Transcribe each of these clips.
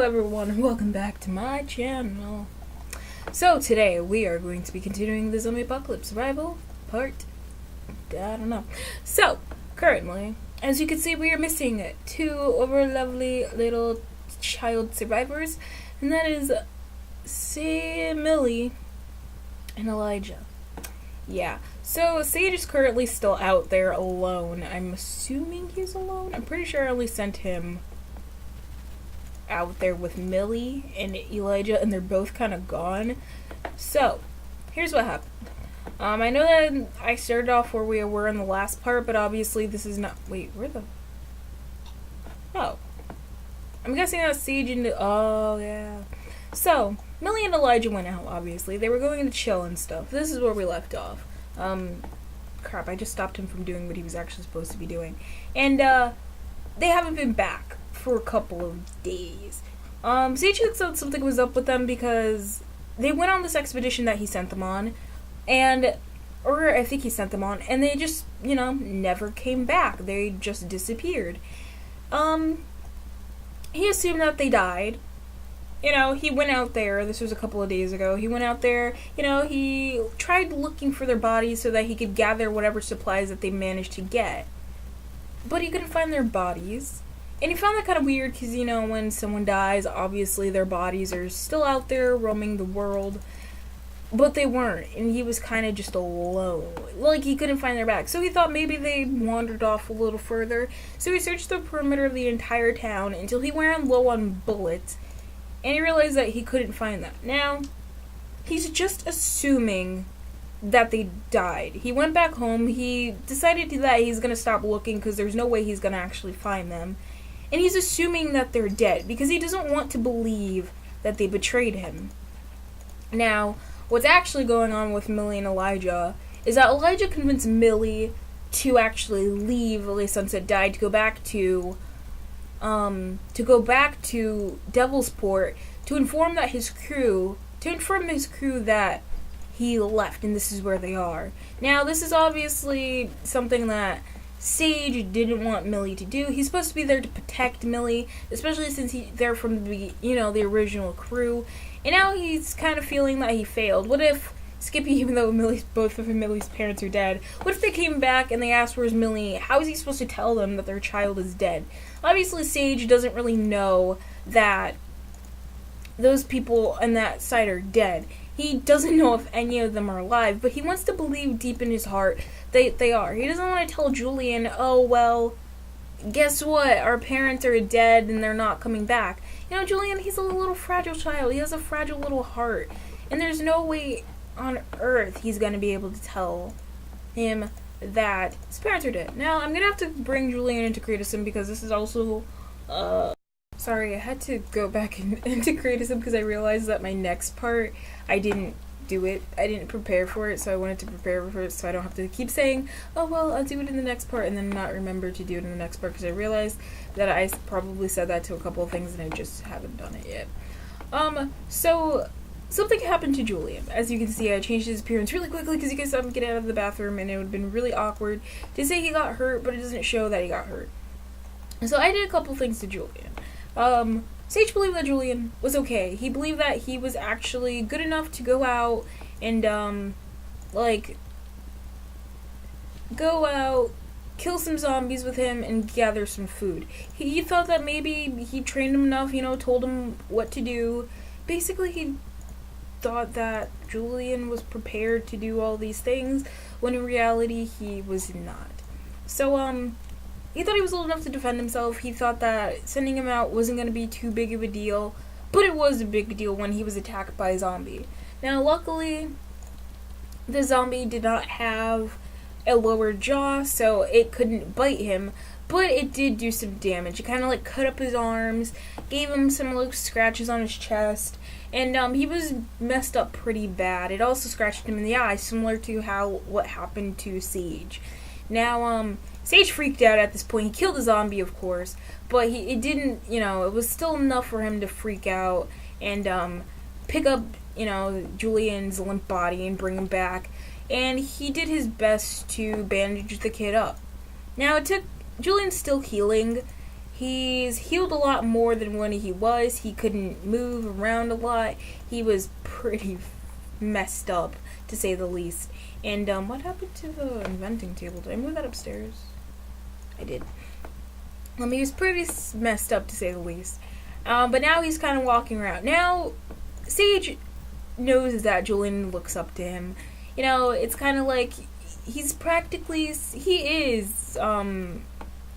Hello everyone and welcome back to my channel. So today we are going to be continuing the zombie apocalypse survival part, I don't know. So currently, as you can see, we are missing two over lovely little child survivors, and that is Millie and Elijah. Yeah, so Sage is currently still out there alone. I'm assuming he's alone. I'm pretty sure I only sent him out there with Millie and Elijah, and they're both kind of gone. So here's what happened. I know that I started off where we were in the last part, but obviously this is not. Wait, where the? Oh, I'm guessing that's Sage and. Oh yeah. So Millie and Elijah went out. Obviously, they were going to chill and stuff. This is where we left off. Crap! I just stopped him from doing what he was actually supposed to be doing, and they haven't been back for a couple of days. Sage thought something was up with them because they went on this expedition that he sent them on, or I think he sent them on, and they just, never came back. They just disappeared. He assumed that they died. He went out there, this was a couple of days ago, he went out there, he tried looking for their bodies so that he could gather whatever supplies that they managed to get. But he couldn't find their bodies. And he found that kind of weird because, when someone dies, obviously their bodies are still out there roaming the world. But they weren't, and he was kind of just alone. Like, he couldn't find their back. So he thought maybe they wandered off a little further. So he searched the perimeter of the entire town until he ran low on bullets. And he realized that he couldn't find them. Now, he's just assuming that they died. He went back home. He decided that he's going to stop looking because there's no way he's going to actually find them. And he's assuming that they're dead because he doesn't want to believe that they betrayed him. Now, what's actually going on with Millie and Elijah is that Elijah convinced Millie to actually leave LA Sunset Died to go back to Devilsport to inform his crew that he left and this is where they are. Now, this is obviously something that Sage didn't want Millie to do. He's supposed to be there to protect Millie, especially since they're from the original crew. And now he's kind of feeling that he failed. What if Skippy, even though both of Millie's parents are dead, what if they came back and they asked where's Millie? How is he supposed to tell them that their child is dead? Obviously, Sage doesn't really know that those people on that side are dead. He doesn't know if any of them are alive, but he wants to believe deep in his heart they are. He doesn't want to tell Julian, oh, well, guess what? Our parents are dead and they're not coming back. Julian, he's a little fragile child. He has a fragile little heart. And there's no way on earth he's going to be able to tell him that his parents are dead. Now, I'm going to have to bring Julian into criticism because this is also, sorry, I had to go back into criticism because I realized that my next part, I didn't do it. I didn't prepare for it, so I wanted to prepare for it so I don't have to keep saying, oh, well, I'll do it in the next part and then not remember to do it in the next part because I realized that I probably said that to a couple of things and I just haven't done it yet. So something happened to Julian. As you can see, I changed his appearance really quickly because you guys saw him get out of the bathroom and it would have been really awkward to say he got hurt, but it doesn't show that he got hurt. So I did a couple things to Julian. Sage believed that Julian was okay. He believed that he was actually good enough to go out and, go out, kill some zombies with him, and gather some food. He thought that maybe he trained him enough, told him what to do. Basically, he thought that Julian was prepared to do all these things, when in reality, he was not. So, he thought he was old enough to defend himself. He thought that sending him out wasn't going to be too big of a deal, but it was a big deal when he was attacked by a zombie. Now, luckily, the zombie did not have a lower jaw, so it couldn't bite him, but it did do some damage. It kind of, cut up his arms, gave him some, scratches on his chest, and, he was messed up pretty bad. It also scratched him in the eye, similar to what happened to Sage. Now, Sage freaked out at this point. He killed the zombie, of course, but it didn't, it was still enough for him to freak out and pick up, Julian's limp body and bring him back. And he did his best to bandage the kid up. Now, Julian's still healing. He's healed a lot more than when he was. He couldn't move around a lot. He was pretty messed up, to say the least. And what happened to the inventing table? Did I move that upstairs? I did. He was pretty messed up, to say the least. But now he's kind of walking around. Now, Sage knows that Julian looks up to him. You know, it's kind of like he is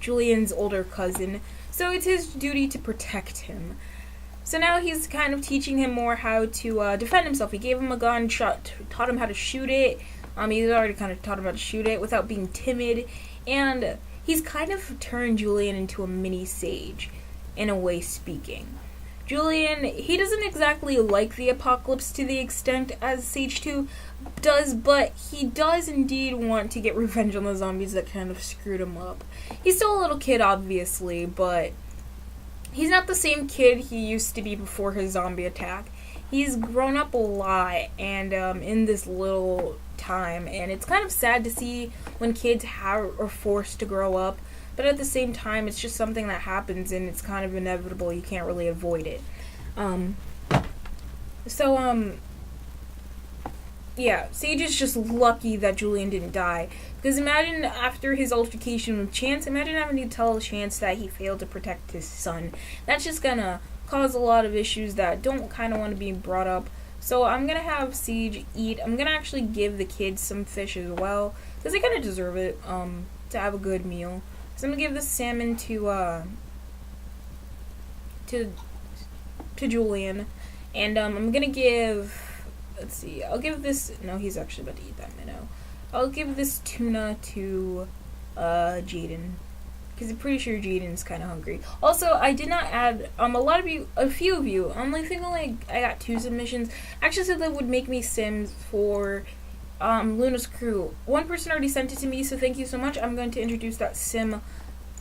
Julian's older cousin, so it's his duty to protect him. So now he's kind of teaching him more how to defend himself. He gave him a gun, taught him how to shoot it. He's already kind of taught him how to shoot it without being timid, and he's kind of turned Julian into a mini Sage, in a way speaking. Julian, he doesn't exactly like the apocalypse to the extent as Sage 2 does, but he does indeed want to get revenge on the zombies that kind of screwed him up. He's still a little kid, obviously, but he's not the same kid he used to be before his zombie attack. He's grown up a lot, and in this little time, and it's kind of sad to see when kids are forced to grow up. But at the same time, it's just something that happens, and it's kind of inevitable. You can't really avoid it. Yeah, Sage is just lucky that Julian didn't die. Because imagine after his altercation with Chance, imagine having to tell Chance that he failed to protect his son. That's just gonna cause a lot of issues that don't kind of want to be brought up. So I'm gonna have Sage eat. I'm gonna actually give the kids some fish as well, because they kind of deserve it, to have a good meal. So I'm gonna give this salmon to Julian, and I'm gonna give. Let's see. I'll give this. No, he's actually about to eat that minnow. I'll give this tuna to Jaden, because I'm pretty sure Jaden's kind of hungry. Also, I did not add. A few of you. I think I got 2 submissions. Actually said that would make me Sims for Luna's crew. One person already sent it to me, so thank you so much. I'm going to introduce that sim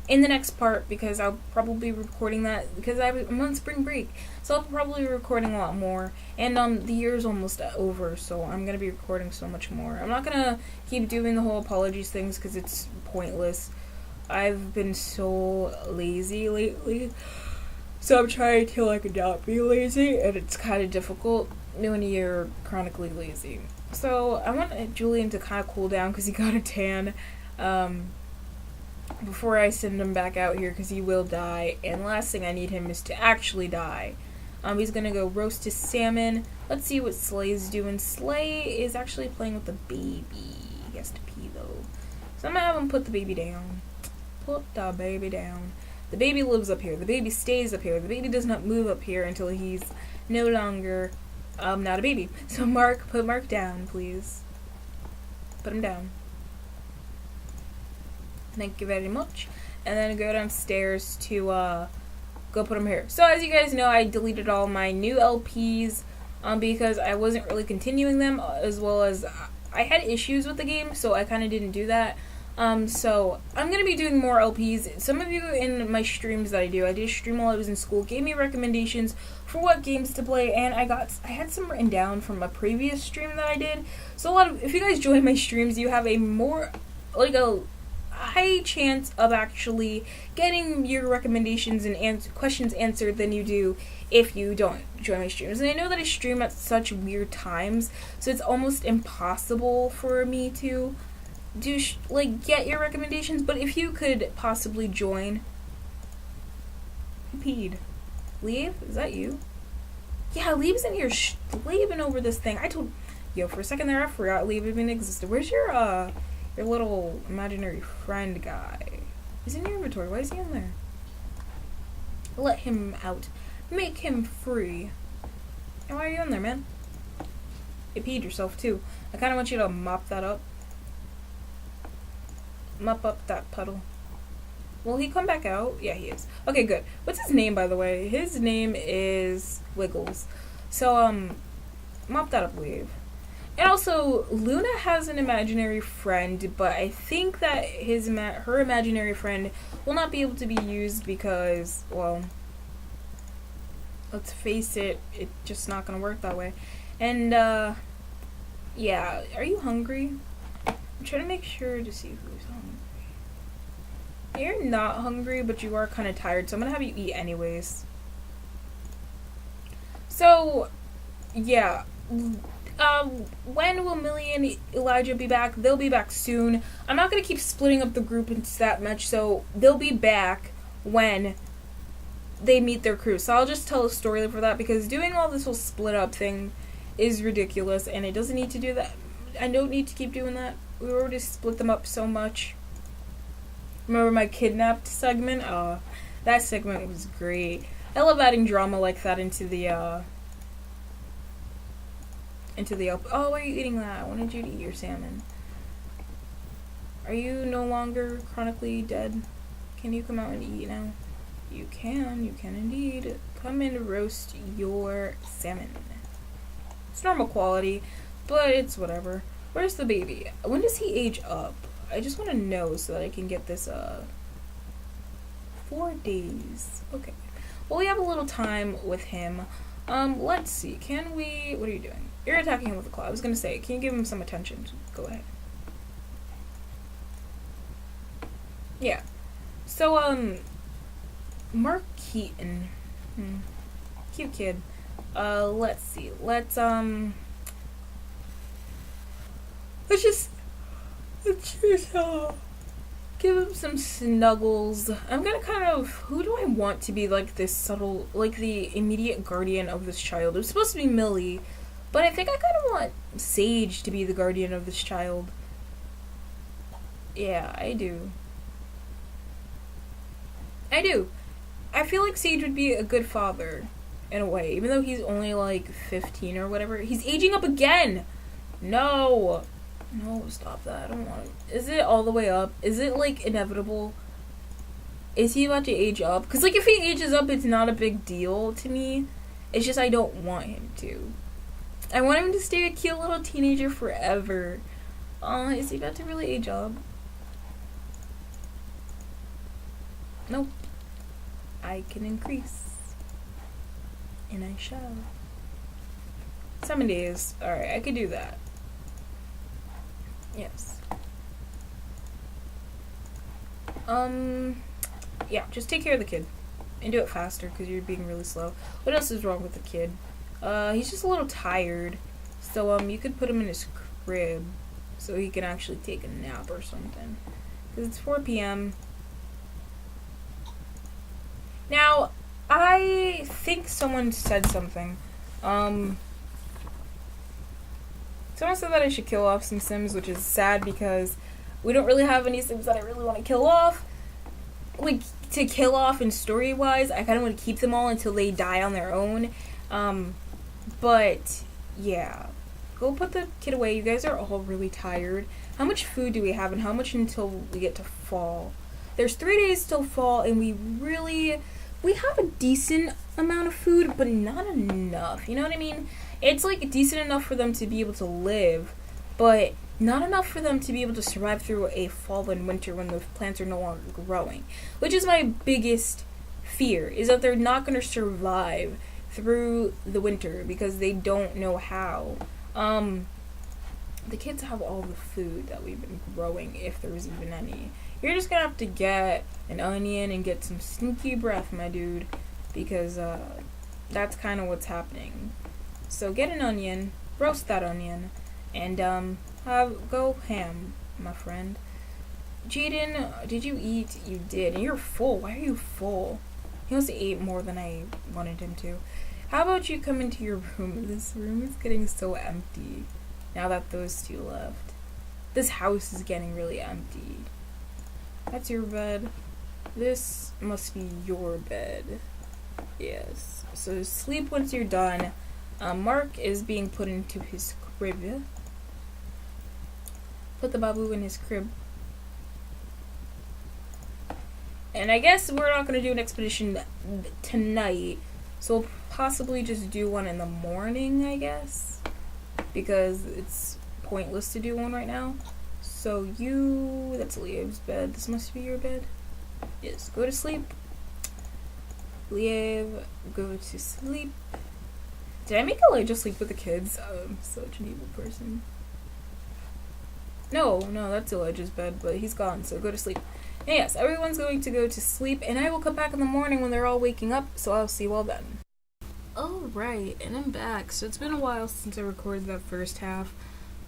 in the next part, because I'll probably be recording that, because I'm on spring break, so I'll probably be recording a lot more, and the year's almost over, so I'm going to be recording so much more. I'm not going to keep doing the whole apologies things, because it's pointless. I've been so lazy lately, so I'm trying to not be lazy, and it's kind of difficult when you're chronically lazy. So I want Julian to kind of cool down, because he got a tan, before I send him back out here, because he will die. And the last thing I need him is to actually die. He's gonna go roast his salmon. Let's see what Slay's doing. Slay is actually playing with the baby. He has to pee though, so I'm gonna have him put the baby down. Put the baby down. The baby lives up here. The baby stays up here. The baby does not move up here until he's no longer not a baby. So put Mark down, please. Put him down. Thank you very much. And then go downstairs to go put them here. So as you guys know, I deleted all my new LPs because I wasn't really continuing them, as well as I had issues with the game, so I kind of didn't do that. So I'm going to be doing more LPs. Some of you in my streams that I did a stream while I was in school, gave me recommendations for what games to play, and I had some written down from a previous stream that I did. So if you guys join my streams, you have a high chance of actually getting your recommendations and questions answered than you do if you don't join my streams. And I know that I stream at such weird times, so it's almost impossible for me to do get your recommendations. But if you could possibly join. Who peed? Leave? Is that you? Yeah, Leave's in here slaving over this thing. For a second there I forgot Leave even existed. Where's your little imaginary friend guy? He's in your inventory. Why is he in there? Let him out. Make him free. And why are you in there, man? You peed yourself, too. I kind of want you to mop that up. Mop up that puddle. Will he come back out? Yeah, he is. Okay, good. What's his name, by the way? His name is Wiggles. So, mop that up, Leave. And also, Luna has an imaginary friend, but I think that her imaginary friend will not be able to be used because, well, let's face it, it's just not going to work that way. And, yeah, are you hungry? I'm trying to make sure to see who's hungry. You're not hungry, but you are kind of tired, so I'm gonna have you eat anyways. So, yeah. When will Millie and Elijah be back? They'll be back soon. I'm not gonna keep splitting up the group into that much, so they'll be back when they meet their crew. So I'll just tell a story for that, because doing all this whole split up thing is ridiculous, and it doesn't need to do that. I don't need to keep doing that. We already split them up so much. Remember my kidnapped segment? That segment was great. I love adding drama like that into the oh, why are you eating that? I wanted you to eat your salmon. Are you no longer chronically dead? Can you come out and eat now? You can indeed. Come and roast your salmon. It's normal quality, but it's whatever. Where's the baby? When does he age up? I just want to know so that I can get this, 4 days. Okay. Well, we have a little time with him. Let's see. Can we... What are you doing? You're attacking him with a claw. I was gonna say, can you give him some attention? Go ahead. Yeah. So, Mark Keaton. Cute kid. Let's see. Let's just give him some snuggles. I'm gonna kind of... Who do I want to be, like, this subtle... Like, the immediate guardian of this child? It was supposed to be Millie, but I think I kind of want Sage to be the guardian of this child. Yeah, I do. I feel like Sage would be a good father, in a way. Even though he's only, like, 15 or whatever. He's aging up again! No! No, stop that. I don't want to. Is it all the way up? Is it, like, inevitable? Is he about to age up? Because, like, if he ages up, it's not a big deal to me. It's just I don't want him to. I want him to stay a cute little teenager forever. Is he about to really age up? Nope. I can increase. And I shall. 7 days. Alright, I could do that. Yes. Yeah, just take care of the kid. And do it faster, because you're being really slow. What else is wrong with the kid? He's just a little tired. So, you could put him in his crib, so he can actually take a nap or something. Because it's 4 p.m. Now, I think someone said something. Someone said that I should kill off some Sims, which is sad because we don't really have any Sims that I really want to kill off. Like, to kill off in story-wise, I kind of want to keep them all until they die on their own. But, yeah. Go put the kid away. You guys are all really tired. How much food do we have, and how much until we get to fall? There's 3 days till fall, and we have a decent amount of food, but not enough. You know what I mean? It's, like, decent enough for them to be able to live, but not enough for them to be able to survive through a fall and winter when the plants are no longer growing. Which is my biggest fear, is that they're not going to survive through the winter because they don't know how. The kids have all the food that we've been growing, if there's even any. You're just gonna have to get an onion and get some sneaky breath, my dude, because that's kind of what's happening. So get an onion, roast that onion, and go ham, my friend. Jaden, did you eat? You did, and you're full. Why are you full? He must have ate more than I wanted him to. How about you come into your room? This room is getting so empty now that those two left. This house is getting really empty. That's your bed. This must be your bed. Yes. So sleep once you're done. Mark is being put into his crib. Put the babu in his crib. And I guess we're not going to do an expedition tonight. So we'll possibly just do one in the morning, I guess. Because it's pointless to do one right now. So that's Liev's bed. This must be your bed. Yes, go to sleep. Liev, go to sleep. Did I make Elijah sleep with the kids? I'm such an evil person. No, that's Elijah's bed, but he's gone, so go to sleep. And yes, everyone's going to go to sleep, and I will come back in the morning when they're all waking up, so I'll see you all then. Alright, and I'm back. So it's been a while since I recorded that first half.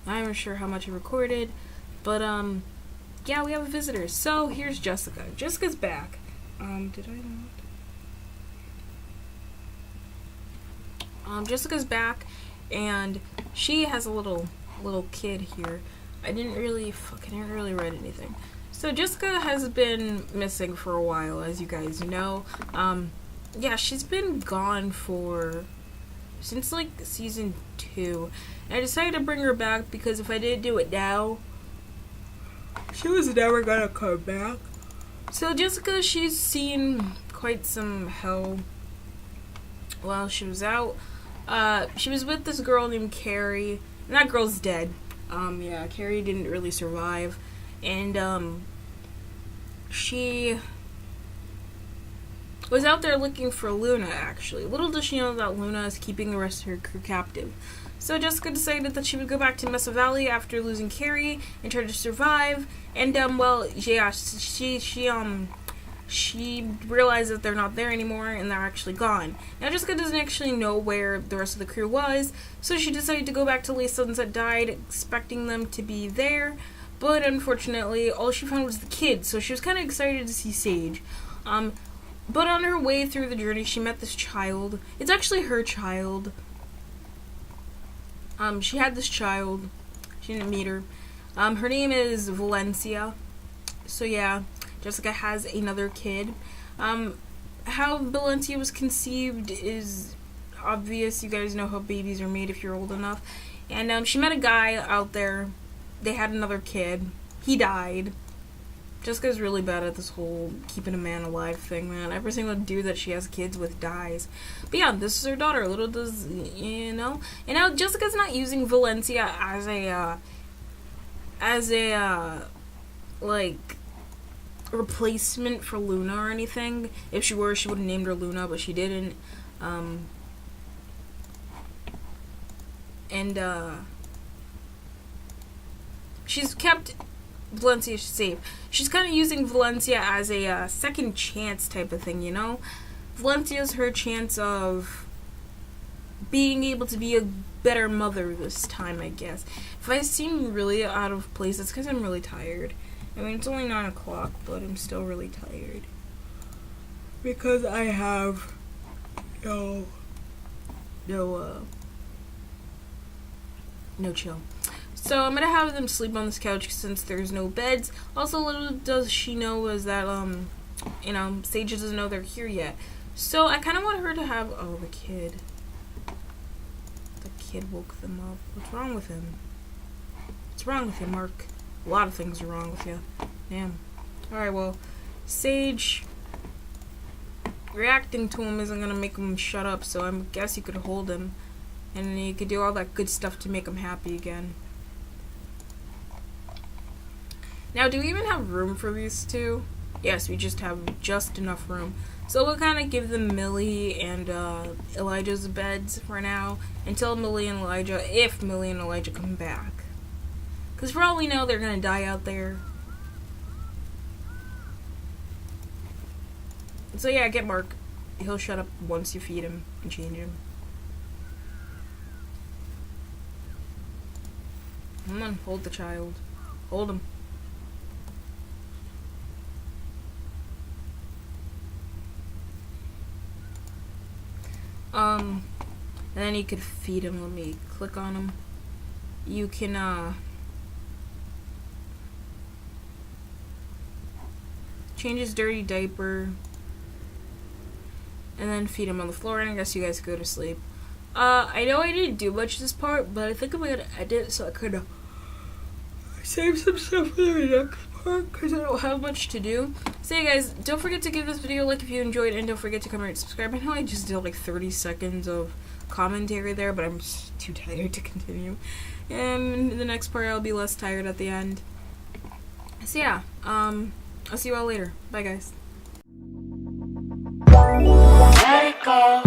I'm not even sure how much I recorded, but, yeah, we have a visitor. So, here's Jessica. Jessica's back. Did I not? Jessica's back, and she has a little kid here. I didn't really read anything. So Jessica has been missing for a while, as you guys know. Yeah, she's been gone since like season 2. And I decided to bring her back because if I didn't do it now, she was never gonna come back. So Jessica, she's seen quite some hell while she was out. She was with this girl named Carrie. And that girl's dead. Yeah, Carrie didn't really survive. And, she was out there looking for Luna, actually. Little does she know that Luna is keeping the rest of her crew captive. So Jessica decided that she would go back to Mesa Valley after losing Carrie and try to survive. And, well, yeah, she realized that they're not there anymore and they're actually gone. Now Jessica doesn't actually know where the rest of the crew was, so she decided to go back to Lay Sunset Died, expecting them to be there. But unfortunately, all she found was the kids, so she was kind of excited to see Sage. But on her way through the journey, she met this child. It's actually her child. She had this child. She didn't meet her. Her name is Valencia. So yeah, Jessica has another kid. How Valencia was conceived is obvious. You guys know how babies are made if you're old enough. And she met a guy out there. They had another kid. He died. Jessica's really bad at this whole keeping a man alive thing, man. Every single dude that she has kids with dies. But yeah, this is her daughter. Little does, you know. And now Jessica's not using Valencia as a like, replacement for Luna or anything. If she were, she would have named her Luna, but she didn't. She's kept Valencia safe. She's kind of using Valencia as a second chance type of thing, you know? Valencia's her chance of being able to be a better mother this time, I guess. If I seem really out of place, it's because I'm really tired. I mean, it's only 9 o'clock, but I'm still really tired. Because I have no chill. So I'm gonna have them sleep on this couch since there's no beds. Also, little does she know is that, you know, Sage doesn't know they're here yet. So I kind of want her to have, oh, the kid. The kid woke them up. What's wrong with him? What's wrong with you, Mark? A lot of things are wrong with you. Damn. Alright, well, Sage reacting to him isn't gonna make him shut up, so I guess you could hold him. And you could do all that good stuff to make him happy again. Now, do we even have room for these two? Yes, we just have just enough room. So we'll kind of give them Millie and Elijah's beds for now. Until Millie and Elijah, if Millie and Elijah come back. Because for all we know, they're going to die out there. So yeah, get Mark. He'll shut up once you feed him and change him. Come on, hold the child. Hold him. And then you could feed him. Let me click on him. You can, change his dirty diaper. And then feed him on the floor, and I guess you guys go to sleep. I know I didn't do much this part, but I think I'm gonna edit so I could save some stuff for the next part, because I don't have much to do. So yeah, guys, don't forget to give this video a like if you enjoyed, and don't forget to comment and subscribe. I know I just did like 30 seconds of commentary there, but I'm just too tired to continue. And in the next part, I'll be less tired at the end. So yeah, I'll see you all later. Bye, guys. Let it go.